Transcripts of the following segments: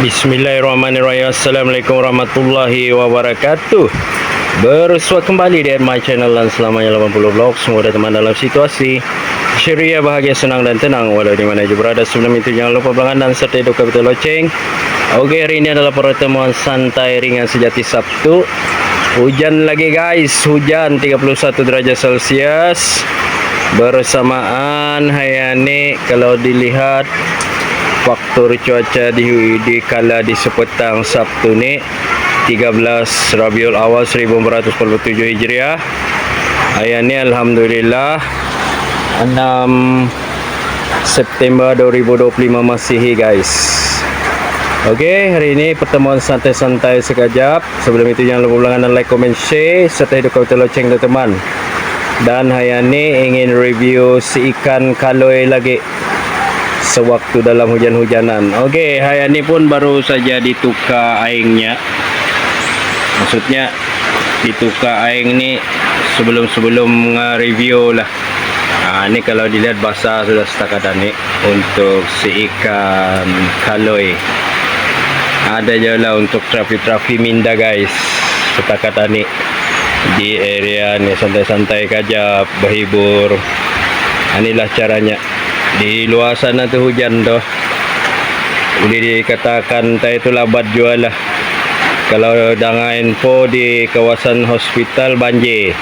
Bismillahirrahmanirrahim. Assalamualaikum warahmatullahi wabarakatuh. Bersuat kembali di my channel dan selamanya 80 vlog. Semoga teman dalam situasi ceria, bahagia, senang dan tenang walau di mana aja berada. Sebelum itu jangan lupa berlangganan dan serta hidup kapital loceng. Oke, hari ini adalah pertemuan santai ringan sejati Sabtu. Hujan lagi guys, hujan 31 derajat Celcius. Bersamaan Hayani kalau dilihat faktor cuaca di kala di sepetang Sabtu ni 13 Rabiul Awal 1447 Hijriah. Hari ni alhamdulillah 6 September 2025 Masihi guys. Okey, hari ini pertemuan santai-santai sekejap. Sebelum itu jangan lupa berlangganan, like, komen, share serta hidup kau teloceng teman-teman. Dan hari ini ingin review si ikan kaloi lagi sewaktu dalam hujan-hujanan. Okey, hari ini pun baru saja ditukar aingnya. Maksudnya ditukar aing ni sebelum review lah. Ni kalau dilihat basah sudah setakat ni untuk si ikan kaloi. Ada je lah untuk trafi-trafi minda guys. Setakat ni di area ni santai-santai kajap, berhibur. Inilah caranya. Di luar sana tu hujan tu, boleh dikatakan tak itu labat jual lah. Kalau dengan info di kawasan hospital banjir,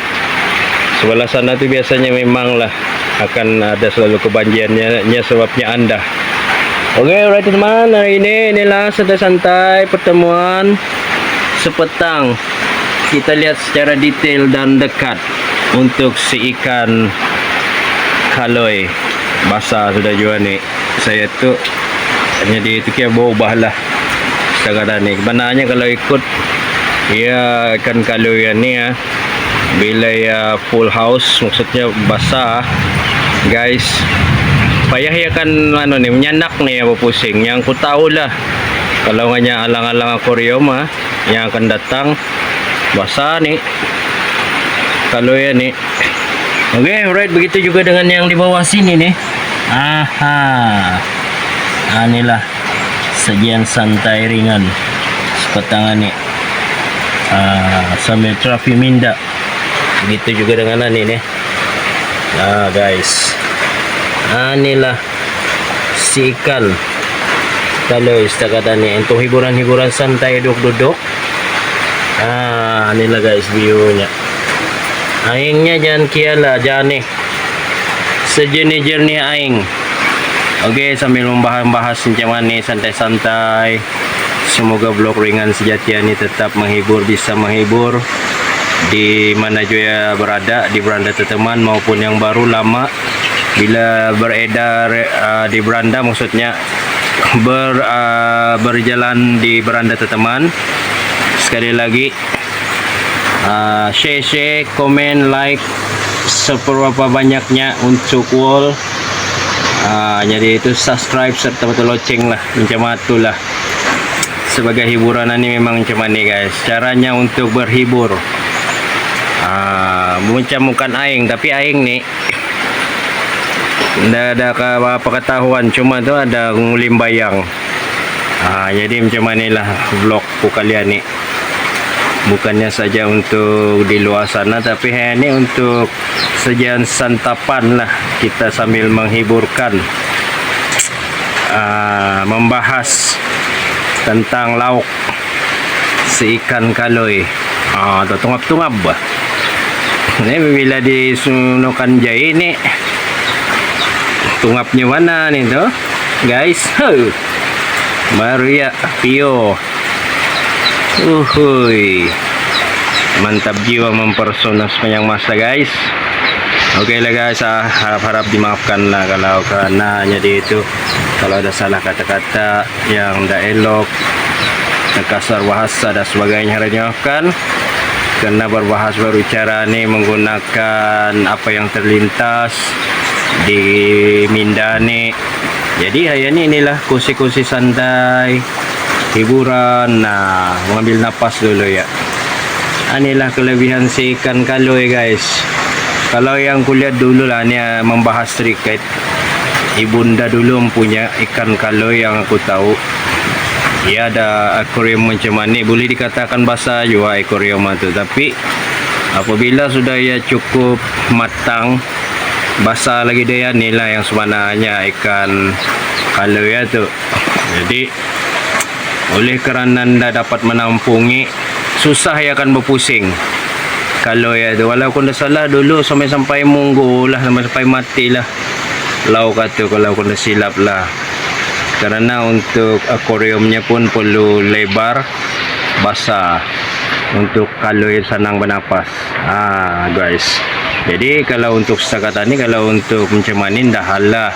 sebelah sana tu biasanya memang lah akan ada selalu kebanjirannya sebabnya anda. Oke, alright teman, hari ini inilah santai-santai pertemuan sepetang. Kita lihat secara detail dan dekat untuk si ikan kaloi. Basah sudah juga ni. Saya tu hanya di itu kira berubah lah sekarang ni. Sebenarnya kalau ikut ya ikan kaloi ni ya, bila ya full house, maksudnya basah guys, payah ya kan ni menyanak ni apa pusing. Yang ku tahu lah kalau hanya alang-alang akuarium yang akan datang basah ni kaloi ni. Oke, alright, begitu juga dengan yang di bawah sini nih. Inilah sajian santai ringan sepetangan nih. Sambil trafi minda. Begitu juga dengan ini nih. Nah guys, inilah si ikan kaloi setakat ini untuk hiburan-hiburan santai duduk-duduk. Inilah guys viewnya. Aingnya jangan kialah, jangan nih sejernih-jernih aing. Oke, sambil membahas macam mana santai-santai. Semoga vlog ringan sejati ini tetap menghibur, bisa menghibur di mana juga berada, di beranda teman maupun yang baru lama. Bila beredar di beranda, maksudnya berjalan di beranda teman. Sekali lagi share, komen, like seberapa banyaknya untuk wall. Jadi itu subscribe serta betul loceng lah, macam itulah sebagai hiburan ini. Memang macam ni guys caranya untuk berhibur. Macam bukan aing, tapi aing ni tidak ada apa ketahuan, cuma tu ada ngulim bayang. Jadi macam inilah vlog ku kalian ni. Bukannya saja untuk di luar sana, tapi ini untuk sajian santapan lah. Kita sambil menghiburkan, membahas tentang lauk si ikan kaloi. Tungap-tungap bah. Ini bila disunukan jahe ni, tungapnya mana nih tuh guys? Baru ya pio. Mantap jiwa mempersona sepanjang masa guys. Oke lah guys, harap-harap dimaafkan lah kalau karena jadi itu kalau ada salah kata-kata yang tidak elok, kasar bahasa dan sebagainya, harap dimaafkan. Karena berbahas berbicara nih menggunakan apa yang terlintas di minda nih. Jadi hari ini inilah kursi-kursi santai hiburan. Mengambil napas dulu ya. Inilah kelebihan si ikan kaloi guys. Kalau yang kulihat dulu lah ni membahas terkait ibunda dulu mempunyai ikan kaloi yang aku tahu. Dia ada akuarium macam ni, boleh dikatakan basah juga akuarium itu, tapi apabila sudah ia cukup matang, basah lagi dia, inilah yang sebenarnya ikan kaloi ya tu. Jadi oleh kerana anda dapat menampungi, susah ia akan berpusing kaloi ya tu. Walaupun dah salah dulu sampai munggu lah, sampai mati lah lau kata, kalau kena silap lah. Karena untuk akuariumnya pun perlu lebar, basah, untuk kaloi senang bernapas. Guys, jadi kalau untuk setakat ini, kalau untuk macam ni dah halah,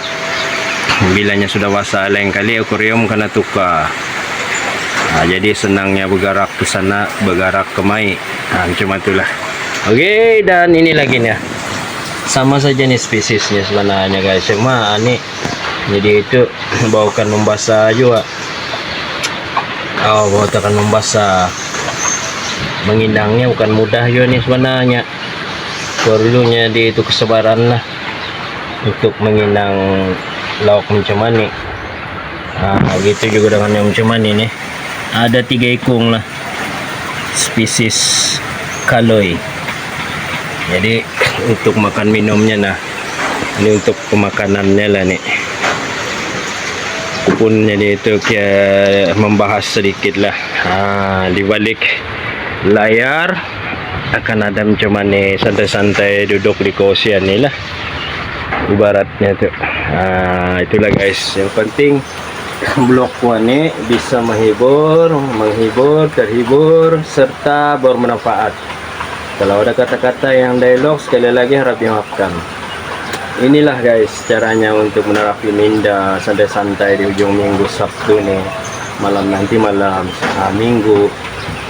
bilanya sudah basah, lain kali akuarium kena tukar. Jadi senangnya bergerak ke sana, bergerak ke mai. Macam itulah. Okey, dan ini lagi nih, sama saja nih spesiesnya sebenarnya guys, cuma ni jadi itu bawakan membasah juga. Bawa akan membasah, mengindangnya bukan mudah juga nih sebenarnya. Perlunya di itu kesabaran lah untuk mengindang lauk macam ni. Begitu juga dengan yang macam ni nih. Ada 3 ekong lah spesies kaloi. Jadi untuk makan minumnya nah, ini untuk pemakanannya lah nih. Pun jadi itu kita membahas sedikit lah. Di balik layar akan ada macam ni, santai-santai duduk di kursian ni lah ibaratnya tu. Itulah guys, yang penting blog ni bisa menghibur, terhibur serta bermanfaat. Kalau ada kata-kata yang dialog, sekali lagi harap dimaafkan. Inilah guys caranya untuk menerapi minda santai-santai di ujung minggu Sabtu nih, malam Minggu.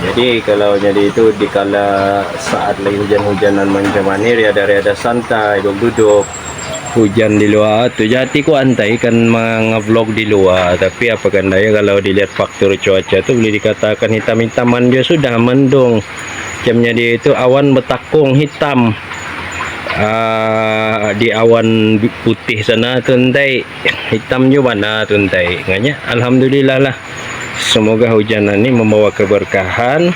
Jadi kalau jadi itu dikala saat lagi hujan-hujanan macam ni, riada-riada santai, duduk hujan di luar tu. Jadi ku antai kan meng-vlog di luar, tapi apa kan daya kalau dilihat faktor cuaca tu boleh dikatakan hitam-hitaman dia, sudah mendung. Jamnya dia itu awan bertakung hitam. Di awan putih sana tuntai hitam juga mana tuntai nganya. Alhamdulillah lah, semoga hujan ini membawa keberkahan,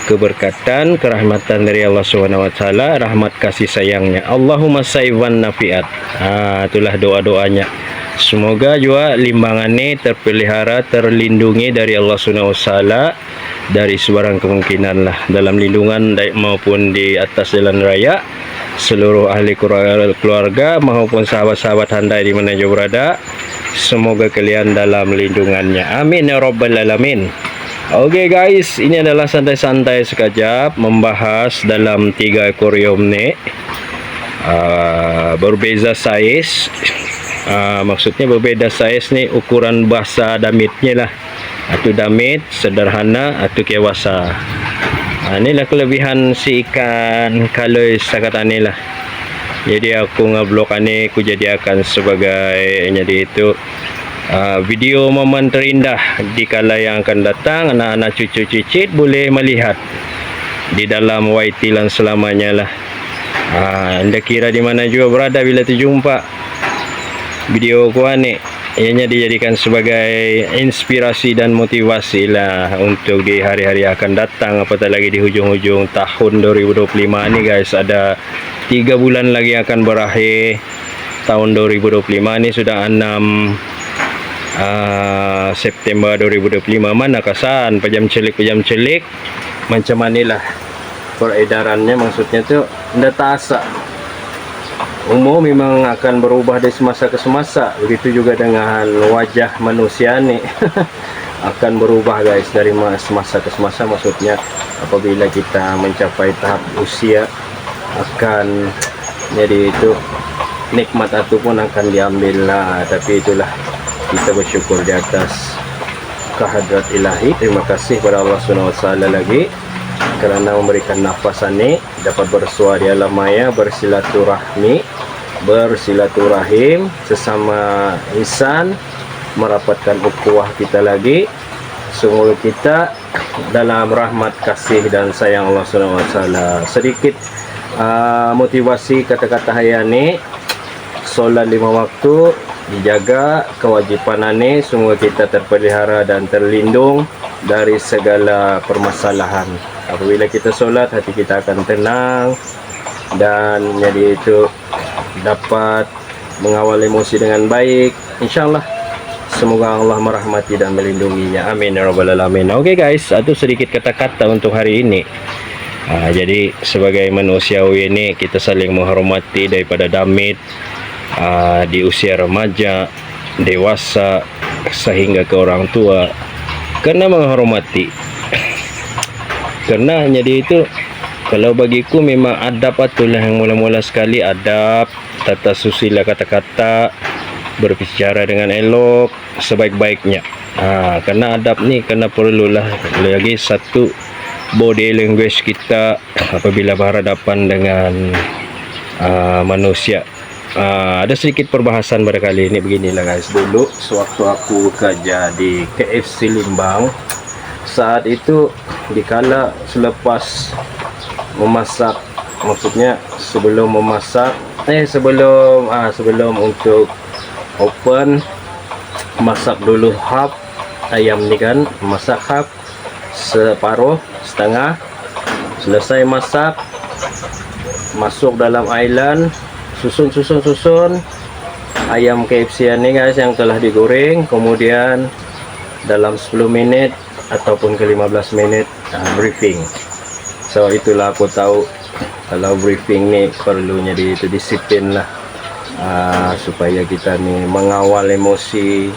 keberkatan, kerahmatan dari Allah SWT, rahmat kasih sayangnya. Allahumma sayyiban nafiat. Itulah doa-doanya. Semoga juga limbangan ini terpelihara, terlindungi dari Allah SWT dari sebarang kemungkinan lah, dalam lindungan maupun di atas jalan raya. Seluruh ahli keluarga maupun sahabat-sahabat handai di mana juga berada, semoga kalian dalam lindungannya. Amin ya rabbal alamin. Oke guys, ini adalah santai-santai sekejap membahas dalam 3 akuarium ni. Berbeza saiz. Maksudnya berbeda saiz ni, ukuran basah damitnya lah. Atau damit sederhana atau kewasa. Inilah kelebihan si ikan kaloi setakat ni lah. Jadi aku ngeblog ni, aku jadikan sebagai jadi itu video momen terindah di kala yang akan datang. Anak-anak cucu cicit boleh melihat di dalam YT lan selamanya lah. Anda kira di mana juga berada bila terjumpa video aku ni, ianya dijadikan sebagai inspirasi dan motivasi lah untuk di hari-hari akan datang, apatah lagi di hujung-hujung tahun 2025 ni guys. Ada 3 bulan lagi akan berakhir tahun 2025 ni, sudah 6 September 2025. Mana kasan pejam celik macam manilah peredarannya, maksudnya tu ndak tasa. Umur memang akan berubah dari semasa ke semasa. Begitu juga dengan wajah manusia ni akan berubah guys dari semasa ke semasa. Maksudnya apabila kita mencapai tahap usia, akan jadi itu nikmat itu pun akan diambil lah. Tapi itulah, kita bersyukur di atas kehadrat ilahi. Terima kasih kepada Allah SWT lagi kerana memberikan nafas ini dapat bersua di alam maya, bersilaturahim sesama insan, merapatkan ukhuwah kita lagi. Semoga kita dalam rahmat kasih dan sayang Allah SWT. Sedikit motivasi kata-kata hayani, solat 5 waktu dijaga, kewajipan ini semua kita terpelihara dan terlindung dari segala permasalahan. Apabila kita solat, hati kita akan tenang dan jadi itu dapat mengawal emosi dengan baik, insyaallah. Semoga Allah merahmati dan melindunginya, amin ya rabbal alamin. Oke guys, itu sedikit kata-kata untuk hari ini. Jadi sebagai manusiawi ini kita saling menghormati daripada damit di usia remaja, dewasa, sehingga ke orang tua, karena menghormati. Karena jadi itu, kalau bagiku memang adab itulah yang mula-mula sekali, adab, tata susila kata-kata, berbicara dengan elok sebaik-baiknya. Karena adab ni kena perlulah. Lagi satu, body language kita apabila berhadapan dengan manusia. Ada sedikit perbahasan pada kali ini, beginilah guys. Dulu sewaktu aku kerja di KFC Limbang, saat itu dikala selepas memasak, maksudnya sebelum memasak, sebelum untuk open, masak dulu half ayam ni kan, masak half, separuh, setengah. Selesai masak, masuk dalam island, susun ayam KFC ini guys yang telah digoreng. Kemudian dalam 10 menit ataupun ke 15 menit briefing. So itulah aku tahu kalau briefing ni perlunya itu disiplin lah, supaya kita ni mengawal emosi,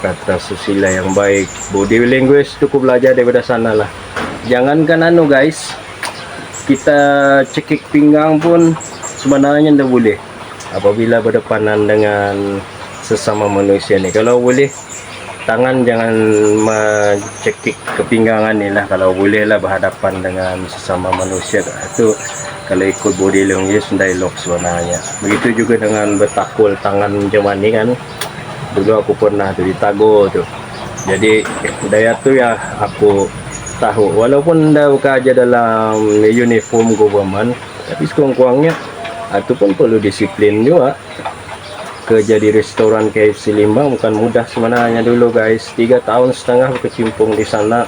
kata susila yang baik, body language cukup belajar daripada sana lah. Jangankan guys, kita cekik pinggang pun sebenarnya tidak boleh apabila berdepanan dengan sesama manusia ni. Kalau boleh tangan jangan mencekik kepinggangan ni lah, kalau boleh lah berhadapan dengan sesama manusia. Itu kalau ikut body language dialog sebenarnya. Begitu juga dengan bertakul tangan macam ni kan. Dulu aku pernah tu ditagur tu. Jadi daya tu ya aku tahu, walaupun dah bekerja dalam uniform government, tapi sekurang-kurangnya itu pun perlu disiplin juga. Kerja di restoran KFC Limbang bukan mudah sebenarnya dulu guys. 3,5 tahun berkecimpung di sana.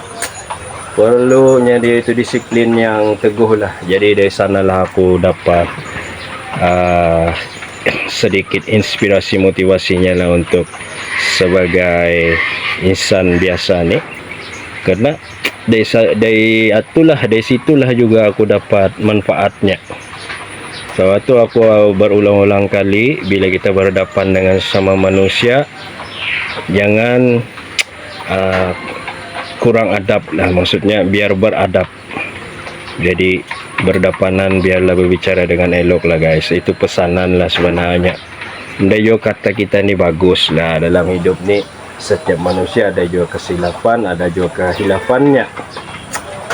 Perlunya dia itu disiplin yang teguh lah. Jadi dari sanalah aku dapat sedikit inspirasi motivasinya lah untuk sebagai insan biasa ni. Karena dari situlah juga aku dapat manfaatnya. So itu aku berulang-ulang kali, bila kita berhadapan dengan sesama manusia, jangan kurang adab lah, maksudnya biar beradab. Jadi berdepanan biarlah berbicara dengan elok lah guys. Itu pesanan lah sebenarnya. Ada juga kata kita ni bagus lah dalam hidup ni. Setiap manusia ada juga kesilapan, ada juga kehilafannya.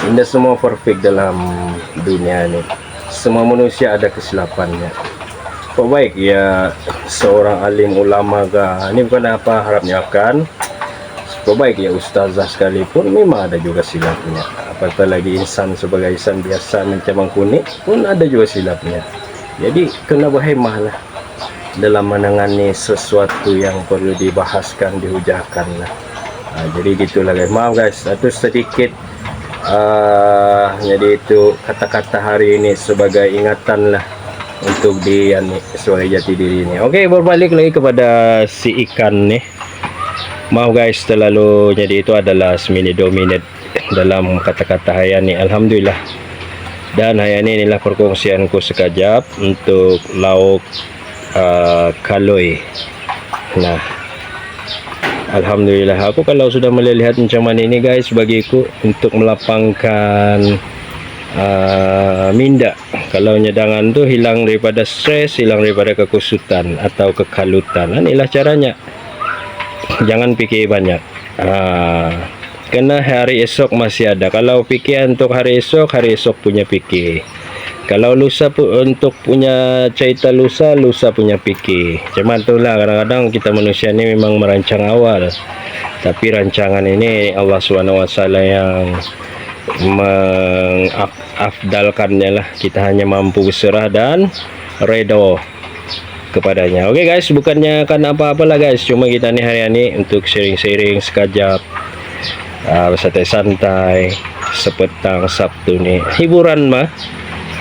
Tidak semua perfect dalam dunia ni. Semua manusia ada kesilapannya. Baik ya, seorang alim ulama ini bukan apa harapnya akan. Baik ya, ustazah sekalipun memang ada juga silapnya. Apatah lagi insan sebagai insan biasa mencabang kuning pun ada juga silapnya. Jadi kena berhemah lah dalam menangani sesuatu yang perlu dibahaskan, dihujahkan lah. Jadi gitulah guys. Maaf guys, itu sedikit jadi itu kata-kata hari ini sebagai ingatan lah untuk sebagai jati diri ini. Oke, berbalik lagi kepada si ikan nih. Maaf guys, terlalu jadi itu adalah seminit 2 menit dalam kata-kata Hayani. Alhamdulillah. Dan Hayani inilah perkongsianku sekejap untuk lauk kaloi. Nah, alhamdulillah, aku kalau sudah melihat macam mana ini guys, bagiku untuk melapangkan minda. Kalau nyedangan tu hilang daripada stres, hilang daripada kekusutan atau kekalutan. Inilah caranya. Jangan fikir banyak. Karena hari esok masih ada. Kalau fikir untuk hari esok punya fikir. Kalau lusa untuk punya cerita lusa punya fikir. Cuma itulah kadang-kadang kita manusia ni memang merancang awal. Tapi rancangan ini Allah SWT yang mengafdalkannya lah. Kita hanya mampu berserah dan redha. kepadanya. Oke guys, bukannya kan apa-apalah guys, cuma kita nih hari ini untuk sharing-sharing sekejap, santai-santai sepetang Sabtu nih, hiburan mah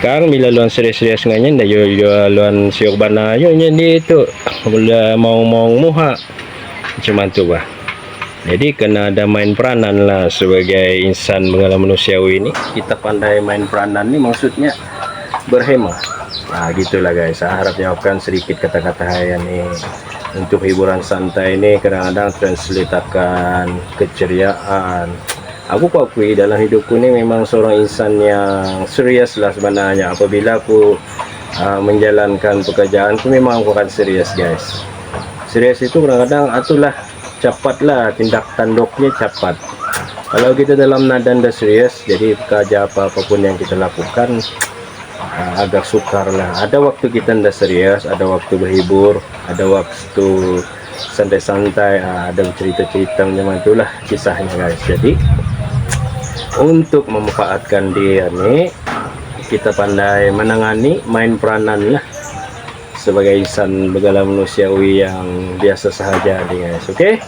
Kang bila luan serius-serius nganya ndak yo luan siok bana yo nyendi itu udah mau muha cuman tuh bah. Jadi kena ada main peranan lah sebagai insan pengalaman manusiawi ini, kita pandai main peranan nih, maksudnya berhemat. Nah gitulah guys, saya harap jawabkan sedikit kata-kata saya nih untuk hiburan santai ini, kadang-kadang translitakan keceriaan. Aku akui dalam hidupku ini memang seorang insan yang serius lah sebenarnya. Apabila aku menjalankan pekerjaanku memang aku akan serius guys. Serius itu kadang-kadang atulah cepatlah, tindak tanduknya cepat. Kalau kita dalam nada serius, jadi kerja apapun yang kita lakukan agak sukar lah. Ada waktu kita ndak serius, ada waktu berhibur, ada waktu santai-santai, ada cerita-cerita macam itulah kisahnya guys. Jadi untuk memanfaatkan dia nih, kita pandai menangani main peranan lah sebagai insan begala manusiawi yang biasa sahaja nih guys. Oke,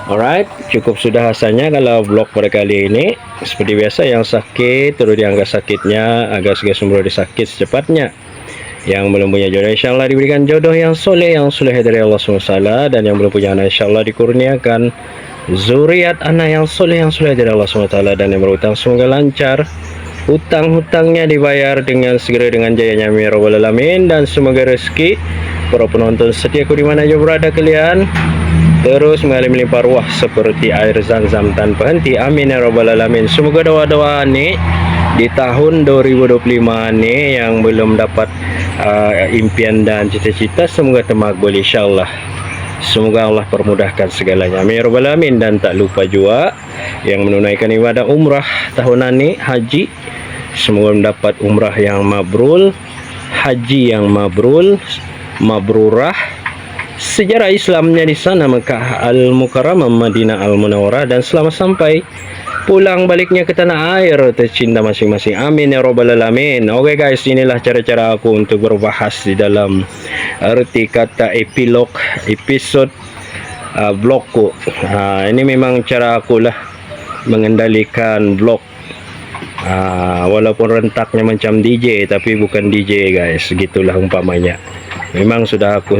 alright, cukup sudah rasanya kalau vlog pada kali ini. Seperti biasa, yang sakit terus dianggap sakitnya, agar segala sumber disakit secepatnya. Yang belum punya jodoh insyaallah diberikan jodoh yang soleh dari Allah SWT, dan yang belum punya anak insyaallah dikurniakan zuriat anak yang soleh dari Allah SWT, dan yang berhutang semoga lancar hutang-hutangnya dibayar dengan segera dengan jayanya amin ya rabbal alamin. Dan semoga rezeki para penonton setiaku dimana aja berada kalian terus mengalir melimpah ruah seperti air zam-zam tanpa henti, amin ya rabbal alamin. Semoga doa-doa nih di tahun 2025 nih yang belum dapat impian dan cita-cita semoga termakbul insyaallah. Semoga Allah permudahkan segalanya, amin ya rabbal alamin. Dan tak lupa juga yang menunaikan ibadah umrah tahunan ini, haji, semoga mendapat umrah yang mabrur, haji yang mabrurah. Sejarah Islamnya di sana Mekah Al-Mukarramah, Madinah Al-Munawwarah, dan selamat sampai pulang baliknya ke tanah air tercinta masing-masing, amin ya rabbal alamin. Oke guys, inilah cara-cara aku untuk berbahas di dalam arti kata epilog episode vlogku. Ini memang cara aku lah mengendalikan vlog, walaupun rentaknya macam DJ tapi bukan DJ guys, gitulah umpamanya. Memang sudah aku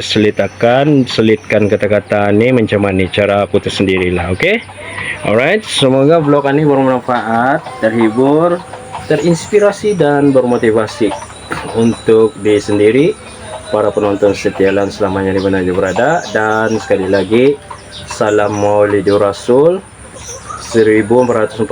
selitkan kata-kata ini macam mana cara aku tersendirilah. Oke, alright, semoga vlog ini bermanfaat, terhibur, terinspirasi, dan bermotivasi untuk diri sendiri, para penonton setialan selamanya di mana berada. Dan sekali lagi, salam maulidur rasul 1447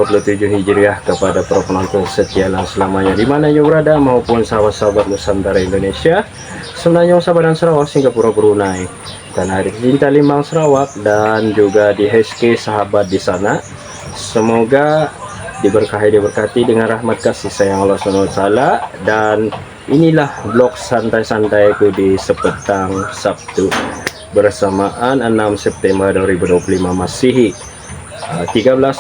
Hijriah kepada para penonton setialan selamanya di mana berada, maupun sahabat-sahabat Nusantara Indonesia, Semenanjung, Sabah dan Sarawak, Singapura, Brunei, Tanah Air Cinta, Limbang, Sarawak, dan juga di HSK sahabat di sana. Semoga diberkati dengan rahmat kasih sayang Allah SWT. Dan inilah vlog santai-santaiku di sepetang Sabtu bersamaan 6 September 2025 Masehi, 13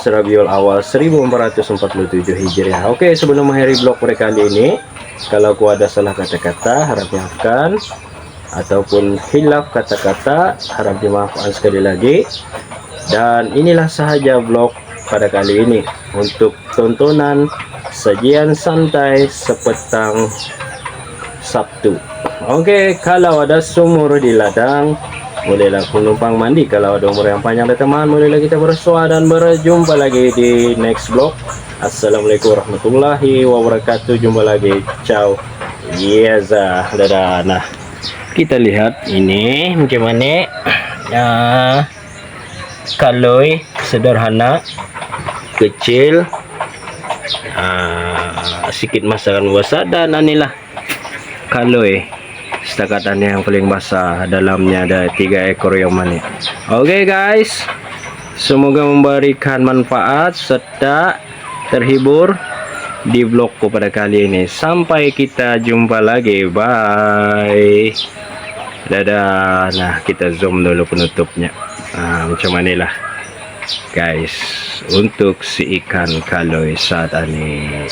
Rabiul Awal 1447 Hijriah. Oke, sebelum mengakhiri vlog pada kali ini, kalau aku ada salah kata-kata harap dimaafkan, ataupun hilaf kata-kata harap dimaafkan sekali lagi. Dan inilah sahaja vlog pada kali ini untuk tontonan sajian santai sepetang Sabtu. Oke, kalau ada sumur di ladang, bolehlah penumpang mandi. Kalau ada umur yang panjang teman, bolehlah kita bersua dan berjumpa lagi di next vlog. Assalamualaikum warahmatullahi wabarakatuh. Jumpa lagi, ciao, yeza, dadah. Nah, kita lihat ini bagaimana kaloi sederhana, kecil, sedikit masakan basah. Dan inilah kaloi setakat yang paling basah, dalamnya ada 3 ekor yang manis. Oke guys, semoga memberikan manfaat serta terhibur di vlogku pada kali ini. Sampai kita jumpa lagi, bye, dadah. Nah, kita zoom dulu penutupnya. Macam manilah guys untuk si ikan kaloi saat ini.